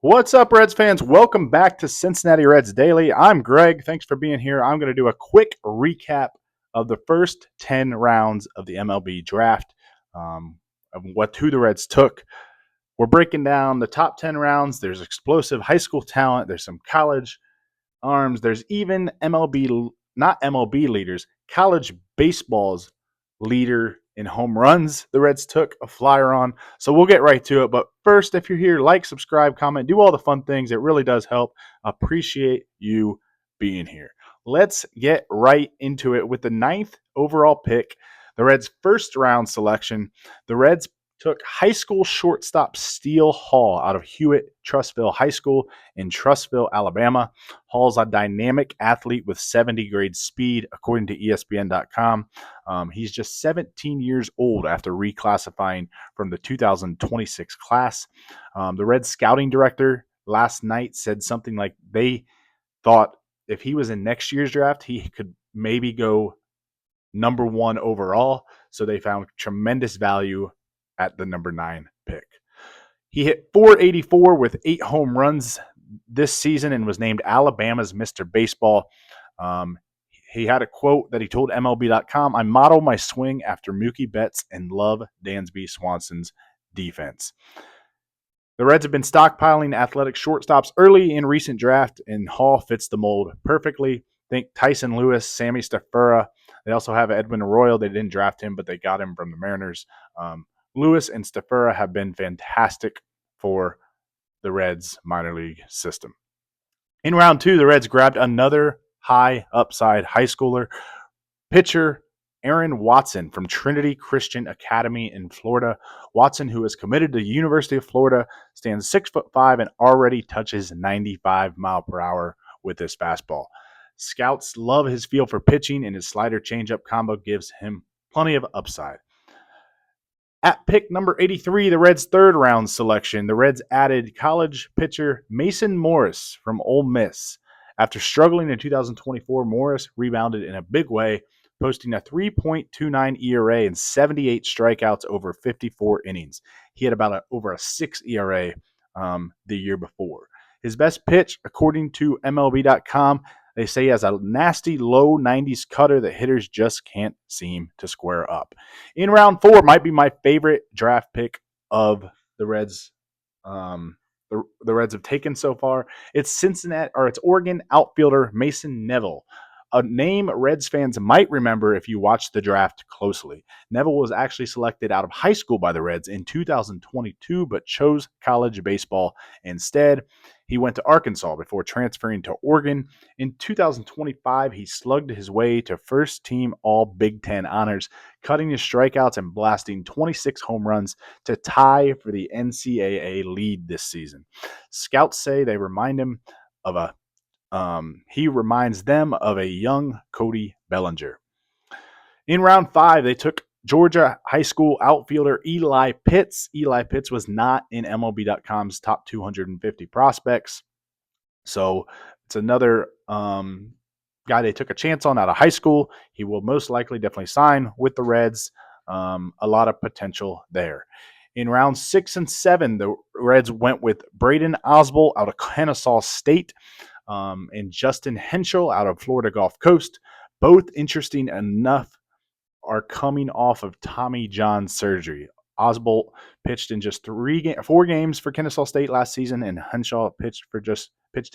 What's up, Reds fans? Welcome back to Cincinnati Reds Daily. I'm Greg. Thanks for being here. I'm going to do a quick recap of the first 10 rounds of the MLB draft, of who the Reds took. We're breaking down the top 10 rounds. There's explosive high school talent. There's some college arms. There's even not MLB leaders, college baseball's leader in home runs. The Reds took a flyer on. So we'll get right to it. But first, if you're here, like, subscribe, comment, do all the fun things. It really does help. Appreciate you being here. Let's get right into it with the 9th overall pick, the Reds' first round selection. The Reds took high school shortstop Steele Hall out of Hewitt-Trussville High School in Trussville, Alabama. Hall's a dynamic athlete with 70 grade speed, according to ESPN.com. He's just 17 years old after reclassifying from the 2026 class. The Reds scouting director last night said something like they thought if he was in next year's draft, he could maybe go number 1 overall. So they found tremendous value at the number 9 pick. He hit .484 with 8 home runs this season and was named Alabama's Mr. Baseball. He had a quote that he told MLB.com, "I model my swing after Mookie Betts and love Dansby Swanson's defense." The Reds have been stockpiling athletic shortstops early in recent draft, and Hall fits the mold perfectly. Think Tyson Lewis, Sammy Stafura. They also have Edwin Arroyo. They didn't draft him, but they got him from the Mariners. Lewis and Stafura have been fantastic for the Reds minor league system. In round 2, the Reds grabbed another high upside high schooler, pitcher Aaron Watson from Trinity Christian Academy in Florida. Watson, who is committed to the University of Florida, stands 6'5" and already touches 95 mile per hour with his fastball. Scouts love his feel for pitching, and his slider changeup combo gives him plenty of upside. At pick number 83, the Reds' third round selection, the Reds added college pitcher Mason Morris from Ole Miss. After struggling in 2024, Morris rebounded in a big way, posting a 3.29 ERA and 78 strikeouts over 54 innings. He had over a 6 ERA the year before. His best pitch, according to MLB.com, they say he has a nasty low 90s cutter that hitters just can't seem to square up. In round 4, might be my favorite draft pick of the Reds. The Reds have taken so far. It's Oregon outfielder Mason Neville, a name Reds fans might remember if you watched the draft closely. Neville was actually selected out of high school by the Reds in 2022, but chose college baseball instead. He went to Arkansas before transferring to Oregon. In 2025, he slugged his way to first-team All-Big Ten honors, cutting his strikeouts and blasting 26 home runs to tie for the NCAA lead this season. Scouts say they remind him of he reminds them of a young Cody Bellinger. In round 5, they took Georgia high school outfielder Eli Pitts. Eli Pitts was not in MLB.com's top 250 prospects. So it's another guy they took a chance on out of high school. He will most likely definitely sign with the Reds. A lot of potential there. In rounds 6 and 7, the Reds went with Braden Oswalt out of Kennesaw State and Justin Henschel out of Florida Gulf Coast. Both interesting enough are coming off of Tommy John surgery. Oswalt pitched in just 4 games for Kennesaw State last season, and Henschel pitched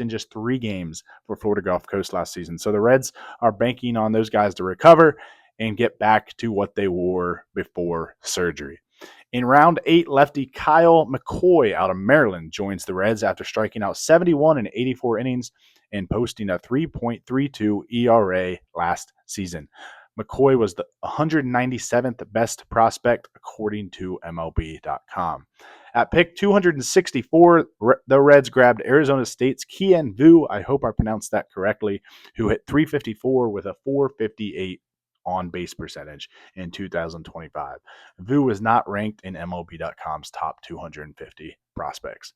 in just 3 games for Florida Gulf Coast last season. So the Reds are banking on those guys to recover and get back to what they were before surgery. In round 8, lefty Kyle McCoy out of Maryland joins the Reds after striking out 71 in 84 innings and posting a 3.32 ERA last season. McCoy was the 197th best prospect, according to MLB.com. At pick 264, the Reds grabbed Arizona State's Kian Vu, I hope I pronounced that correctly, who hit .354 with a .458 on-base percentage in 2025. Vu was not ranked in MLB.com's top 250 prospects.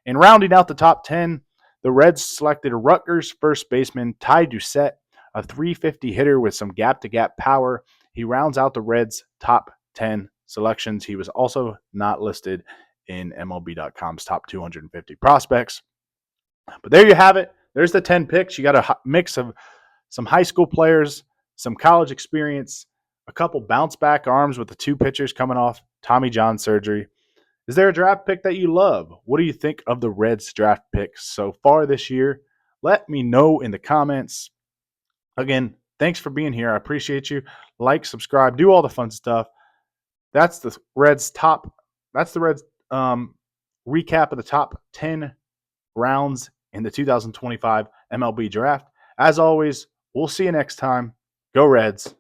In rounding out the top 10, the Reds selected Rutgers first baseman Ty Doucette, a .350 hitter with some gap-to-gap power. He rounds out the Reds' top 10 selections. He was also not listed in MLB.com's top 250 prospects. But there you have it. There's the 10 picks. You got a mix of some high school players, some college experience, a couple bounce back arms with the two pitchers coming off Tommy John surgery. Is there a draft pick that you love? What do you think of the Reds draft picks so far this year? Let me know in the comments. Again, thanks for being here. I appreciate you. Like, subscribe, do all the fun stuff. That's the Reds recap of the top 10 rounds in the 2025 MLB draft. As always, we'll see you next time. Go Reds.